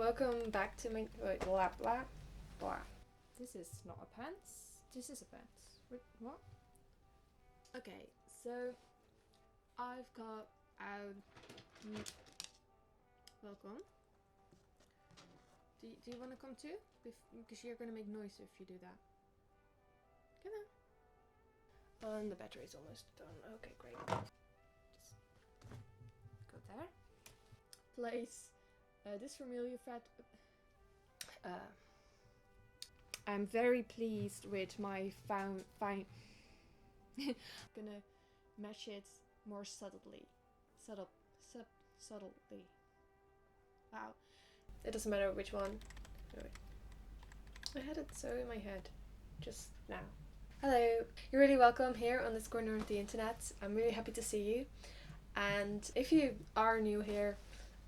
welcome back to my blah blah blah. This is not a pants. This is a pants. What? Okay, so I've got welcome. Do you want to come too? Because you're gonna make noise if you do that. Come on. Oh, and the battery's almost done. Okay, great. Just go there. Place this familiar fat. I'm very pleased with my fine. Gonna mesh it more subtly. Subtly. Wow. It doesn't matter which one. Anyway. I had it so in my head just now. Hello. You're really welcome here on this corner of the internet. I'm really happy to see you. And if you are new here,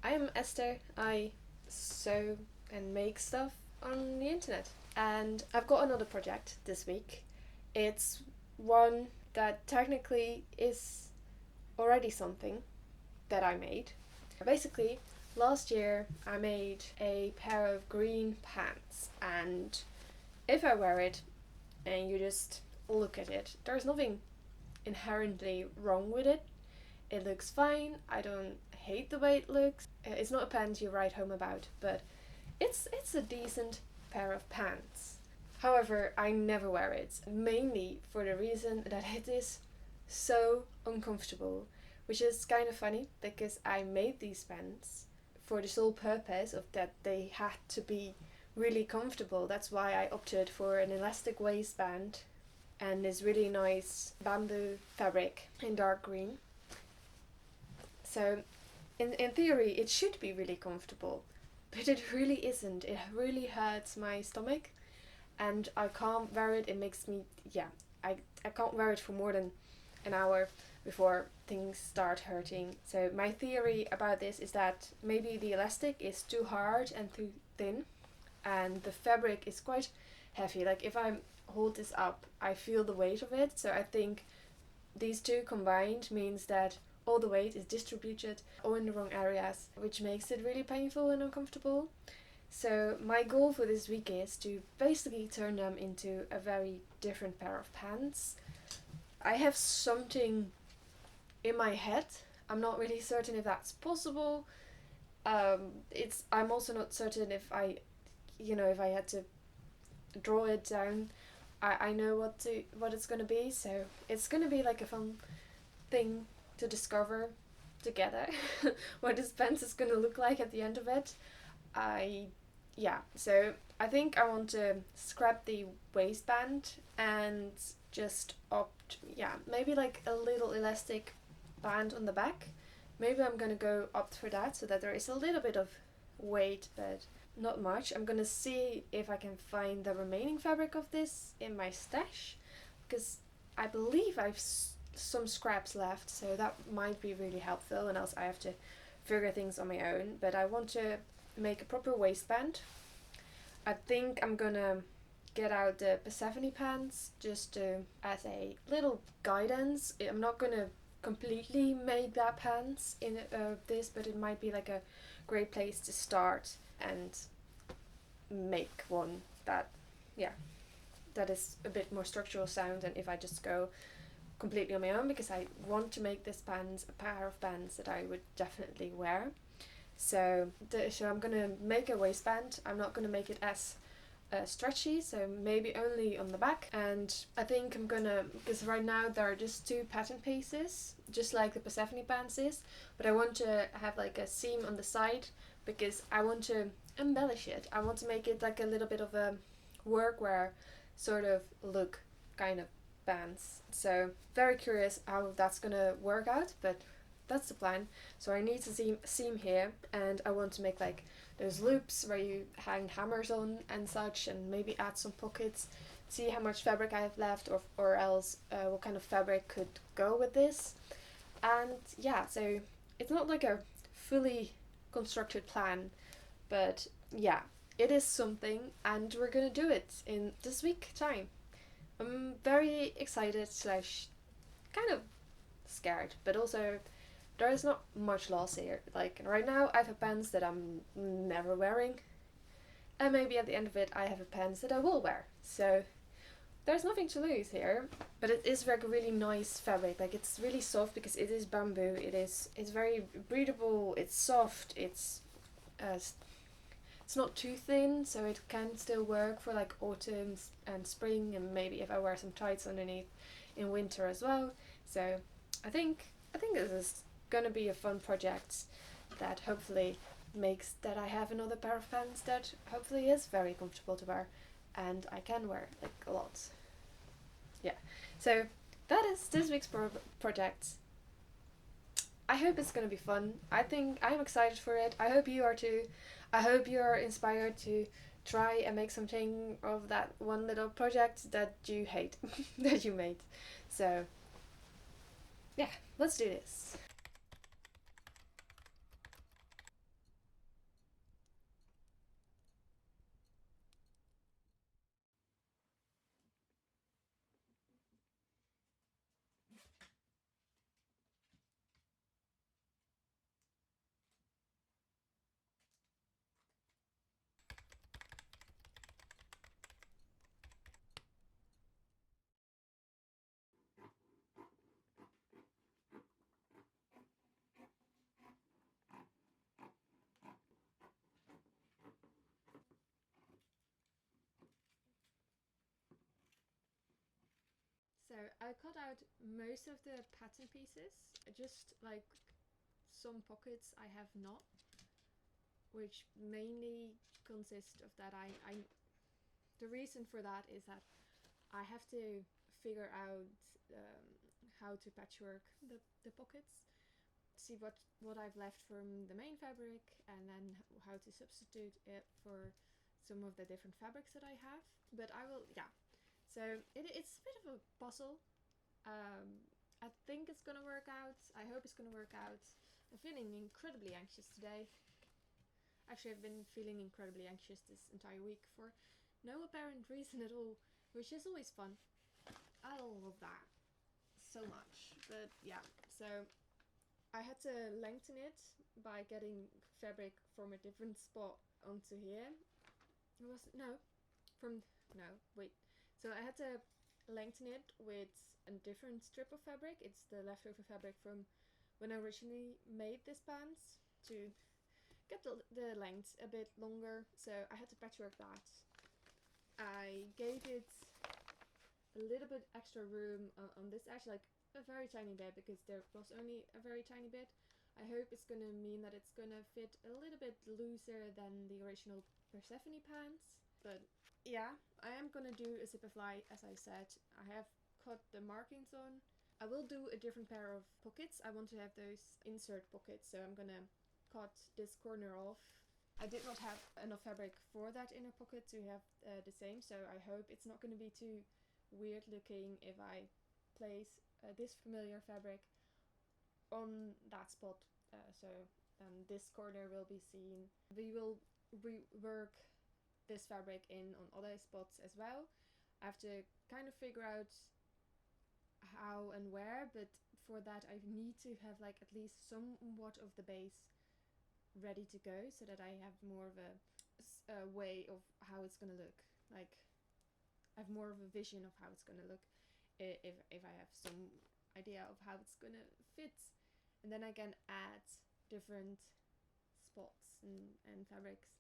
I am Esther. I sew and make stuff on the internet. And I've got another project this week. It's one that technically is already something that I made. Basically, last year I made a pair of green pants, and if I wear it and you just look at it, there's nothing inherently wrong with it. It looks fine. I don't hate the way it looks. It's not a pants you write home about, but it's a decent pair of pants. However, I never wear it, mainly for the reason that it is so uncomfortable, which is kind of funny because I made these pants for the sole purpose of that they had to be really comfortable. That's why I opted for an elastic waistband and this really nice bamboo fabric in dark green. So in theory it should be really comfortable, but it really isn't. It really hurts my stomach and I can't wear it. It makes me, I can't wear it for more than an hour before things start hurting. So my theory about this is that maybe the elastic is too hard and too thin and the fabric is quite heavy. Like if I hold this up, I feel the weight of it. So I think these two combined means that all the weight is distributed all in the wrong areas, which makes it really painful and uncomfortable. So my goal for this week is to basically turn them into a very different pair of pants. I have something in my head. I'm not really certain if that's possible. I'm also not certain if I had to draw it down. I know what it's gonna be, so it's gonna be like a fun thing to discover together what this pants is gonna look like at the end of it. So I think I want to scrap the waistband and just maybe like a little elastic band on the back. Maybe I'm gonna go opt for that so that there is a little bit of weight but not much. I'm gonna see if I can find the remaining fabric of this in my stash, because I believe I've some scraps left, so that might be really helpful, and else I have to figure things on my own. But I want to make a proper waistband. I think I'm gonna get out the Persephone pants just as a little guidance. I'm not gonna completely make that pants in this, but it might be like a great place to start and make one that is a bit more structural sound than if I just go completely on my own, because I want to make this pants a pair of pants that I would definitely wear. So I'm gonna make a waistband. I'm not gonna make it as stretchy, so maybe only on the back. And I think I'm gonna, because right now there are just two pattern pieces, just like the Persephone pants is, but I want to have like a seam on the side because I want to embellish it. I want to make it like a little bit of a workwear sort of look kind of pants. So very curious how that's gonna work out, but that's the plan. So I need to seam here, and I want to make like those loops where you hang hammers on and such, and maybe add some pockets, see how much fabric I have left, or else what kind of fabric could go with this. And so it's not like a fully constructed plan, but it is something, and we're gonna do it in this week time. I'm very excited / kind of scared, but also there is not much loss here. Like right now, I have a pants that I'm never wearing, and maybe at the end of it, I have a pants that I will wear. So there's nothing to lose here, but it is like a really nice fabric. Like it's really soft because it is bamboo. It's very breathable. It's soft. It's not too thin, so it can still work for like autumn and spring, and maybe if I wear some tights underneath in winter as well. So I think this is gonna be a fun project that hopefully makes that I have another pair of pants that hopefully is very comfortable to wear and I can wear like a lot. Yeah. So that is this week's project. I hope it's gonna be fun. I think I'm excited for it. I hope you are too. I hope you are inspired to try and make something of that one little project that you hate that you made. So yeah, let's do this. So I cut out most of the pattern pieces, just like some pockets I have not, which mainly consist of that I the reason for that is that I have to figure out um, how to patchwork the pockets, see what I've left from the main fabric, and then how to substitute it for some of the different fabrics that I have. But I will, yeah. So it's a bit of a puzzle. I think it's gonna work out. I hope it's gonna work out. I'm feeling incredibly anxious today. Actually, I've been feeling incredibly anxious this entire week for no apparent reason at all, which is always fun. I love that so much. But yeah, so I had to lengthen it by getting fabric from a different spot onto here. It was no, from no wait. So I had to lengthen it with a different strip of fabric. It's the leftover fabric from when I originally made this pants to get the length a bit longer. So I had to patchwork that. I gave it a little bit extra room on this edge, like a very tiny bit, because there was only a very tiny bit. I hope it's gonna mean that it's gonna fit a little bit looser than the original Persephone pants. But yeah, I am gonna do a zipper fly, as I said. I have cut the markings on. I will do a different pair of pockets. I want to have those insert pockets, so I'm gonna cut this corner off. I did not have enough fabric for that inner pocket to have the same, so I hope it's not going to be too weird looking if I place this familiar fabric on that spot. So this corner will be seen. We will rework this fabric in on other spots as well. I have to kind of figure out how and where, but for that I need to have like at least somewhat of the base ready to go so that I have more of a way of how it's gonna look. Like I have more of a vision of how it's gonna look if I have some idea of how it's gonna fit, and then I can add different spots and fabrics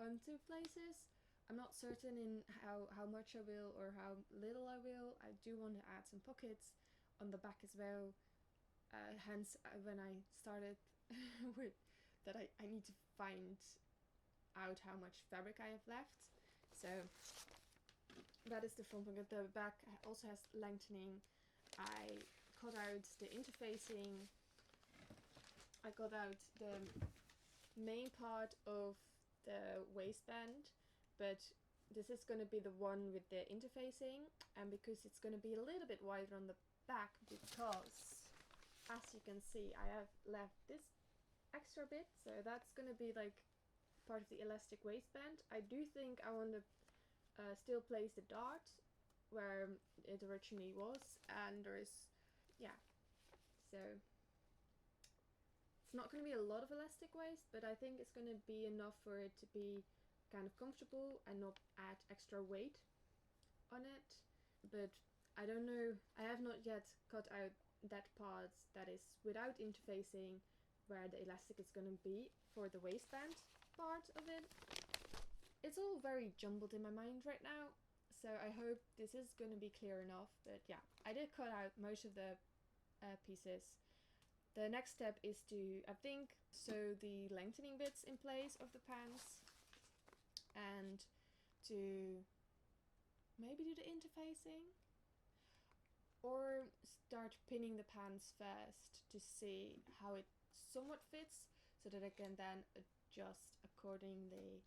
onto places. I'm not certain in how much I will or how little I will. I do want to add some pockets on the back as well. Hence, when I started with that, I need to find out how much fabric I have left. So that is the front pocket. The back also has lengthening. I cut out the interfacing. I got out the main part of the waistband, but this is going to be the one with the interfacing, and because it's going to be a little bit wider on the back, because as you can see I have left this extra bit, so that's going to be like part of the elastic waistband. I do think I want to still place the dart where it originally was, and there is, yeah, so It's not going to be a lot of elastic waist, but I think it's going to be enough for it to be kind of comfortable and not add extra weight on it. But I don't know, I have not yet cut out that part that is without interfacing where the elastic is going to be for the waistband part of it. It's all very jumbled in my mind right now, so I hope this is going to be clear enough. But yeah, I did cut out most of the pieces. The next step is to, I think, sew the lengthening bits in place of the pants and to maybe do the interfacing or start pinning the pants first to see how it somewhat fits so that I can then adjust accordingly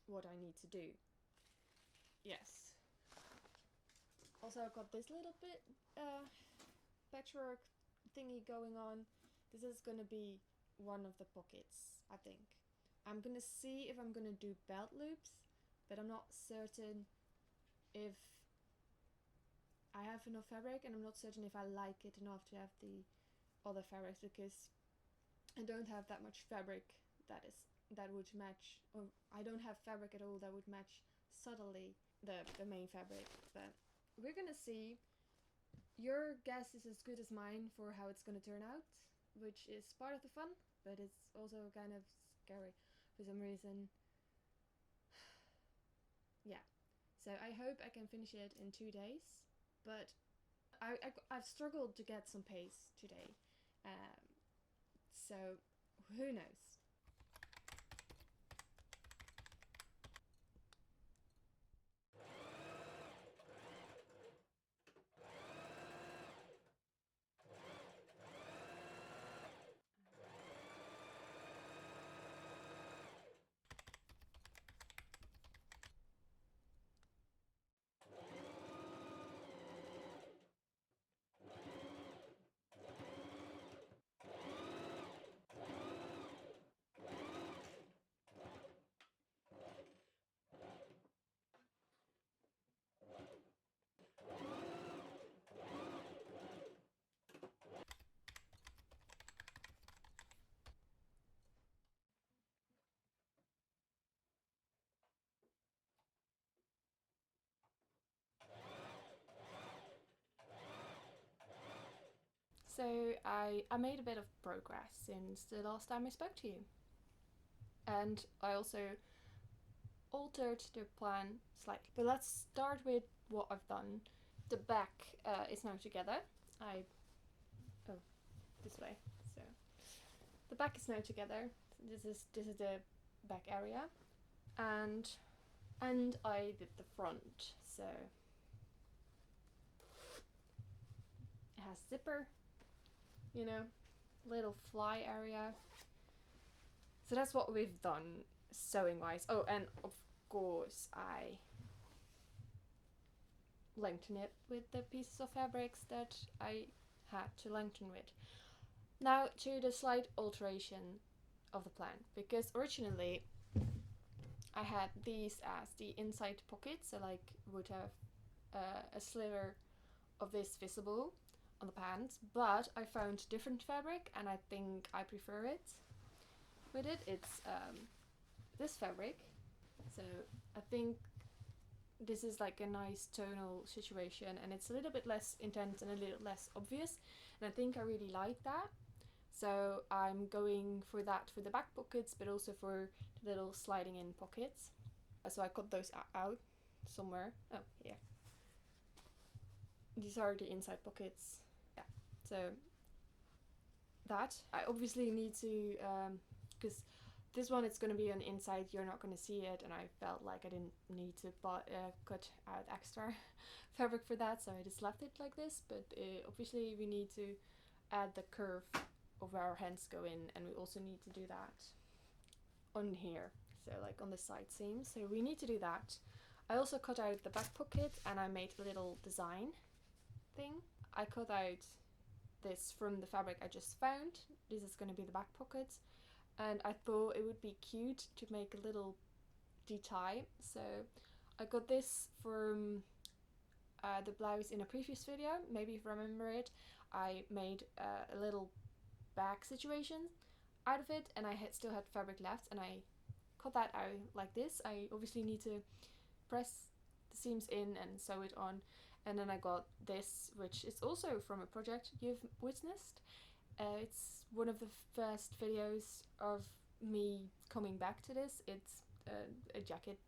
what I need to do. Yes. Also, I've got this little bit patchwork thingy going on. This is gonna be one of the pockets, I think. I'm gonna see if I'm gonna do belt loops, but I'm not certain if I have enough fabric, and I'm not certain if I like it enough to have the other fabrics, because I don't have that much fabric that would match, or I don't have fabric at all that would match subtly the main fabric. But we're gonna see. Your guess is as good as mine for how it's gonna turn out, which is part of the fun, but it's also kind of scary for some reason. Yeah, so I hope I can finish it in 2 days, but I've struggled to get some pace today, so who knows. So I made a bit of progress since the last time I spoke to you. And I also altered the plan slightly. But let's start with what I've done. The back is now together. This way. So the back is now together. This is the back area, and I did the front. So it has zipper, little fly area. So that's what we've done sewing wise. Oh, and of course I lengthen it with the pieces of fabrics that I had to lengthen with. Now to the slight alteration of the plan, because originally I had these as the inside pockets, so like would have a sliver of this visible on the pants, but I found different fabric and I think I prefer it with it. It's this fabric, so I think this is like a nice tonal situation, and it's a little bit less intense and a little less obvious, and I think I really like that. So I'm going for that for the back pockets, but also for the little sliding in pockets. So I cut those out somewhere. Oh, here. These are the inside pockets. Yeah, so that. I obviously need to, because this one it's going to be on inside, you're not going to see it, and I felt like I didn't need to cut out extra fabric for that, so I just left it like this. But obviously we need to add the curve of where our hands go in, and we also need to do that on here, so like on the side seam, so we need to do that. I also cut out the back pocket and I made a little design thing. I cut out this from the fabric I just found. This is going to be the back pocket, and I thought it would be cute to make a little detail, so I got this from the blouse in a previous video. Maybe if you remember it, I made a little back situation out of it, and I still had fabric left, and I cut that out like this. I obviously need to press the seams in and sew it on, and then I got this, which is also from a project you've witnessed. It's one of the first videos of me coming back to this. It's a jacket.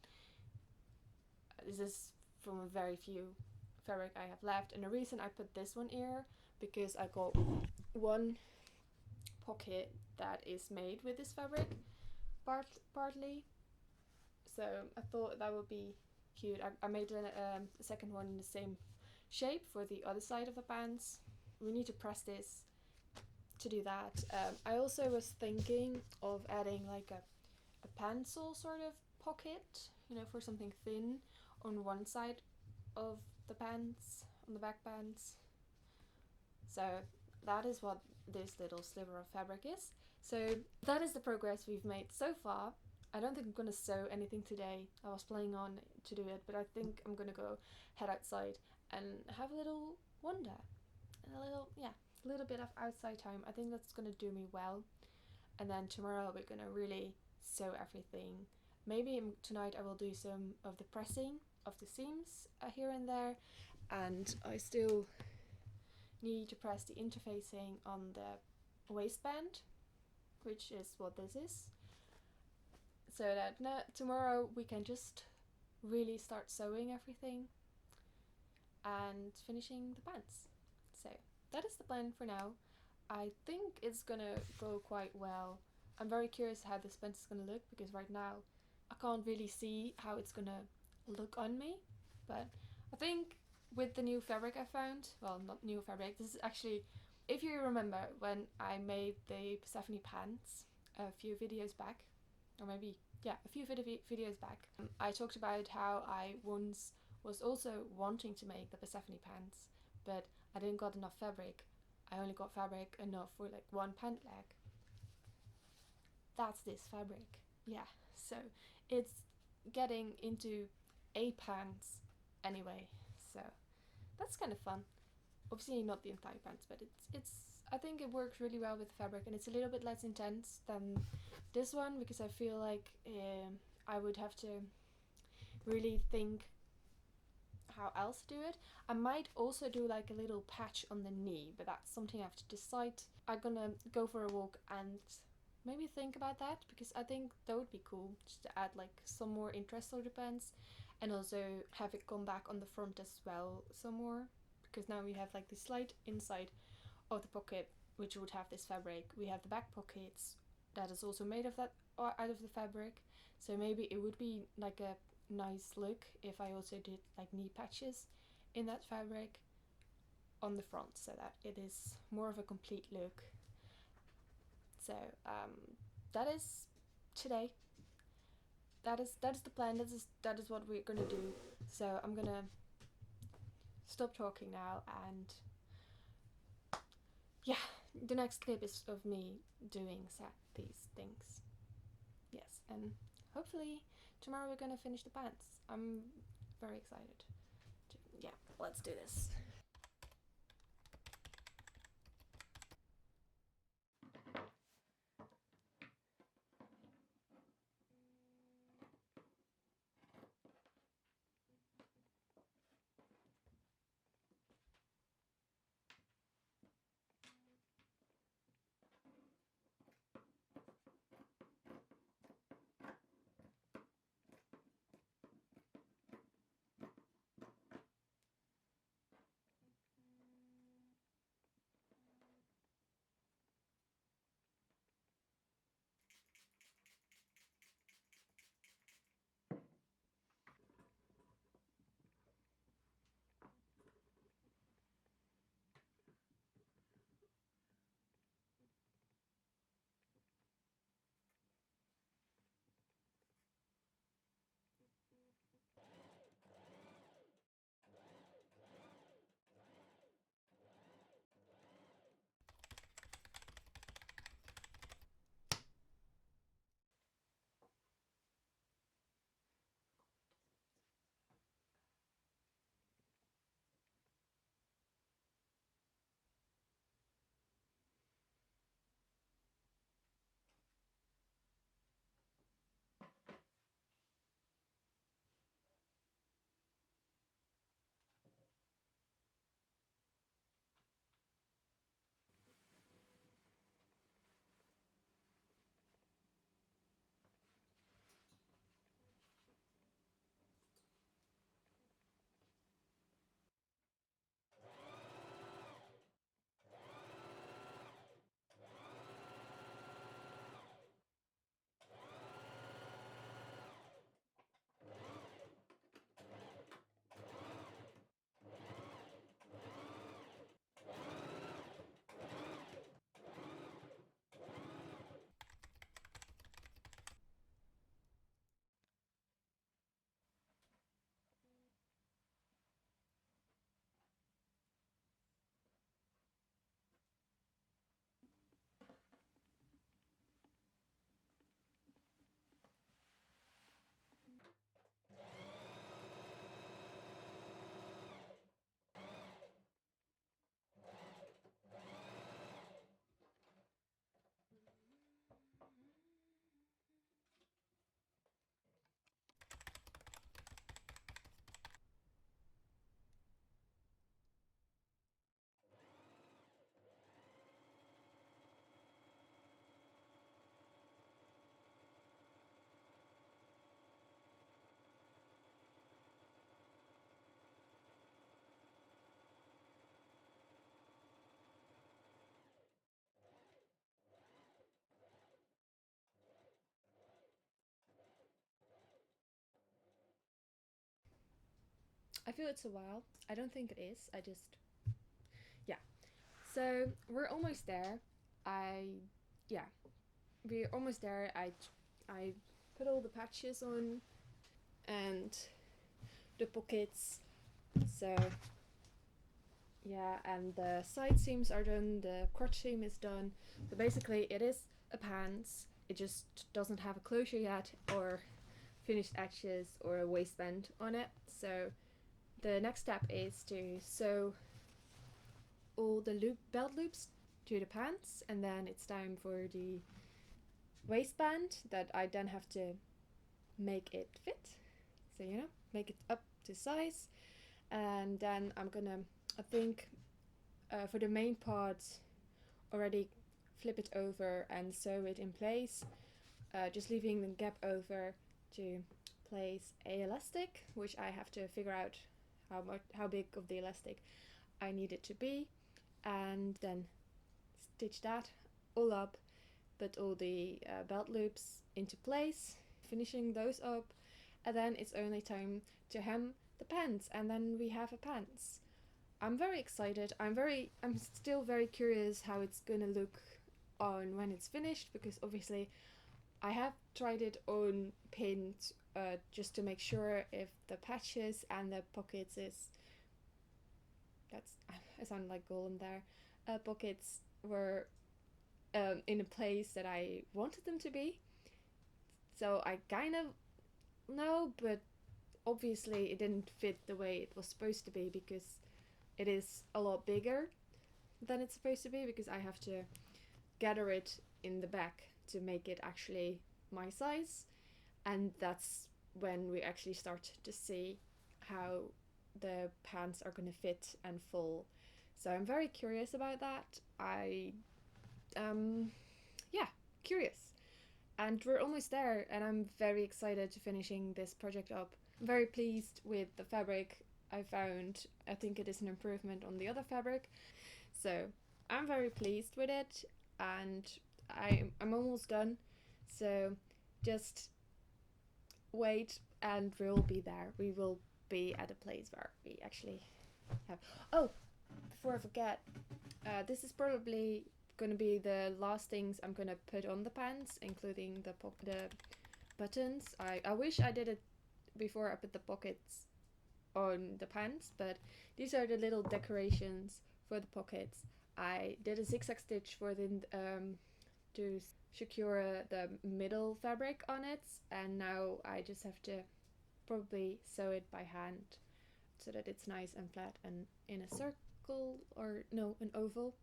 This is from a very few fabric I have left, and the reason I put this one here because I got one pocket that is made with this fabric partly, so I thought that would be cute. I made a second one in the same shape for the other side of the pants. We need to press this to do that. I also was thinking of adding like a pencil sort of pocket, you know, for something thin on one side of the pants, on the back pants. So that is what this little sliver of fabric is. So that is the progress we've made so far. I don't think I'm gonna sew anything today. I was planning on to do it, but I think I'm gonna go head outside and have a little wander and a little bit of outside time. I think that's gonna do me well. And then tomorrow we're gonna really sew everything. Maybe tonight I will do some of the pressing of the seams here and there, and I still need to press the interfacing on the waistband, which is what this is, so that tomorrow we can just really start sewing everything and finishing the pants. So that is the plan for now. I think it's gonna go quite well. I'm very curious how this pants is gonna look, because right now I can't really see how it's gonna look on me, but I think with the new fabric I found, well, not new fabric, this is actually, if you remember when I made the Persephone pants a few videos back, or maybe, yeah, a few videos back, I talked about how I once was also wanting to make the Persephone pants, but I didn't got enough fabric. I only got fabric enough for like one pant leg. That's this fabric. Yeah, so it's getting into a pants anyway, so that's kind of fun. Obviously not the entire pants, but it's I think it works really well with the fabric, and it's a little bit less intense than this one, because I feel like I would have to really think how else to do it. I might also do like a little patch on the knee, but that's something I have to decide. I'm gonna go for a walk and maybe think about that, because I think that would be cool, just to add like some more interest on the pants, and also have it come back on the front as well some more, because now we have like the slight inside of the pocket which would have this fabric. We have the back pockets that is also made of that, or out of the fabric, so maybe it would be like a nice look if I also did like knee patches in that fabric on the front, so that it is more of a complete look. So that is today. That is the plan. That is what we're gonna do. So I'm gonna stop talking now, and yeah, the next clip is of me doing these things. Yes, and hopefully tomorrow we're gonna finish the pants. I'm very excited. Yeah, let's do this. I feel it's a while. I don't think it is. I just, yeah. So we're almost there. Yeah, we're almost there. I put all the patches on and the pockets. So yeah, and the side seams are done. The crotch seam is done. So basically, it is a pants. It just doesn't have a closure yet, or finished edges, or a waistband on it. So the next step is to sew all the belt loops to the pants, and then it's time for the waistband that I then have to make it fit. So make it up to size, and then I'm gonna, I think, for the main part, already flip it over and sew it in place, just leaving the gap over to place a elastic, which I have to figure out how big of the elastic I need it to be, and then stitch that all up, put all the belt loops into place, finishing those up, and then it's only time to hem the pants, and then we have a pants. I'm very excited. I'm still very curious how it's gonna look on when it's finished, because obviously I have tried it on pinned, just to make sure if the patches and the pockets I sound like Golem there, pockets were in a place that I wanted them to be. So I kind of know, but obviously it didn't fit the way it was supposed to be, because it is a lot bigger than it's supposed to be, because I have to gather it in the back to make it actually my size, and that's when we actually start to see how the pants are going to fit and full. So I'm very curious about that. Yeah, curious. And we're almost there, and I'm very excited to finishing this project up. I'm very pleased with the fabric I found. I think it is an improvement on the other fabric. So I'm very pleased with it, and I'm almost done. So just wait, and we'll be there. We will be at a place where we actually have. Oh, before I forget, this is probably gonna be the last things I'm gonna put on the pants, including the buttons. I wish I did it before I put the pockets on the pants, but these are the little decorations for the pockets. I did a zigzag stitch for the to secure the middle fabric on it, and now I just have to probably sew it by hand so that it's nice and flat and in a circle, or no, an oval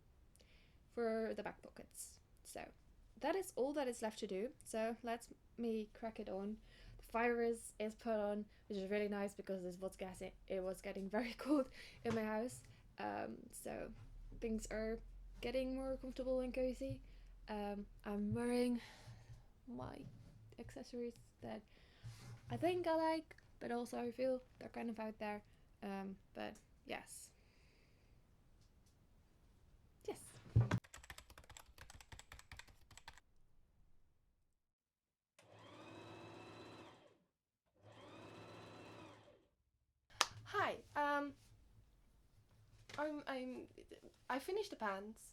for the back pockets. So that is all that is left to do. So let me crack it on. The fire is put on, which is really nice because it was getting very cold in my house. So things are getting more comfortable and cozy. I'm wearing my accessories that I think I like, but also I feel they're kind of out there. But yes. Yes. Hi. I finished the pants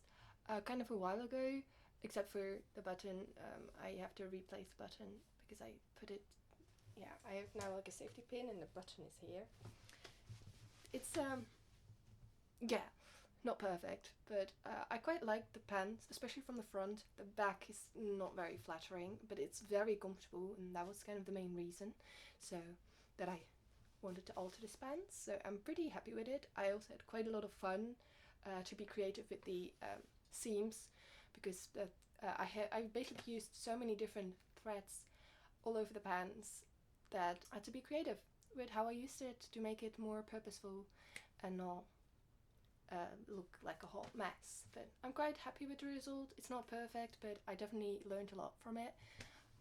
kind of a while ago, except for the button. I have to replace the button because I put it. Yeah, I have now like a safety pin, and the button is here. It's yeah, not perfect, but I quite like the pants, especially from the front. The back is not very flattering, but it's very comfortable, and that was kind of the main reason. So that I wanted to alter this pants, so I'm pretty happy with it. I also had quite a lot of fun to be creative with the seams, because I basically used so many different threads all over the pants that I had to be creative with how I used it to make it more purposeful and not look like a hot mess. But I'm quite happy with the result. It's not perfect, but I definitely learned a lot from it.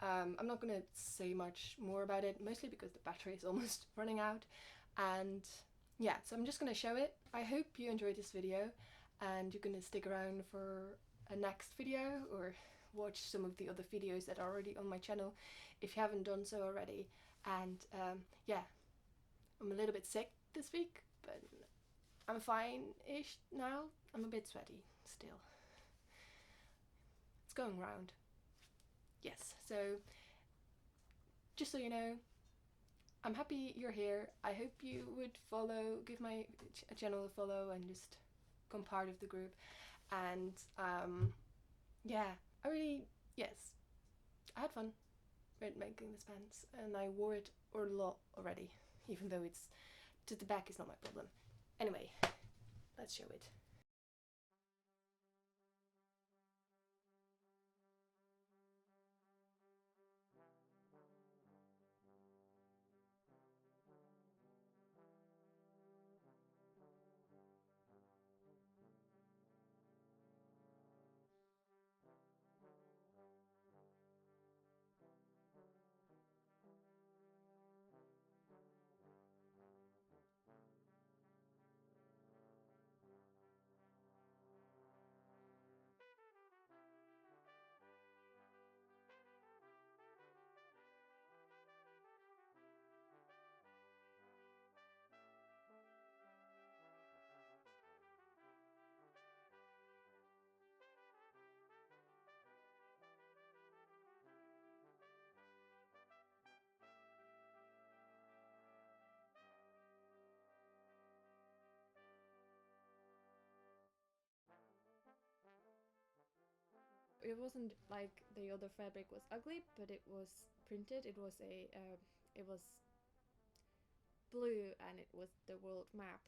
I'm not going to say much more about it, mostly because the battery is almost running out. And yeah, so I'm just going to show it. I hope you enjoyed this video, and you're going to stick around for a next video, or watch some of the other videos that are already on my channel if you haven't done so already. And yeah, I'm a little bit sick, this week, but I'm fine-ish now. I'm a bit sweaty still. It's going round. Yes, so just so you know, I'm happy you're here. I hope you would follow, give my channel a follow and just become part of the group. And yeah, yes, I had fun with making this pants, and I wore it a lot already, even though it's to the back is not my problem. Anyway, let's show it. It wasn't like the other fabric was ugly, but it was printed. It was a it was blue, and it was the world map,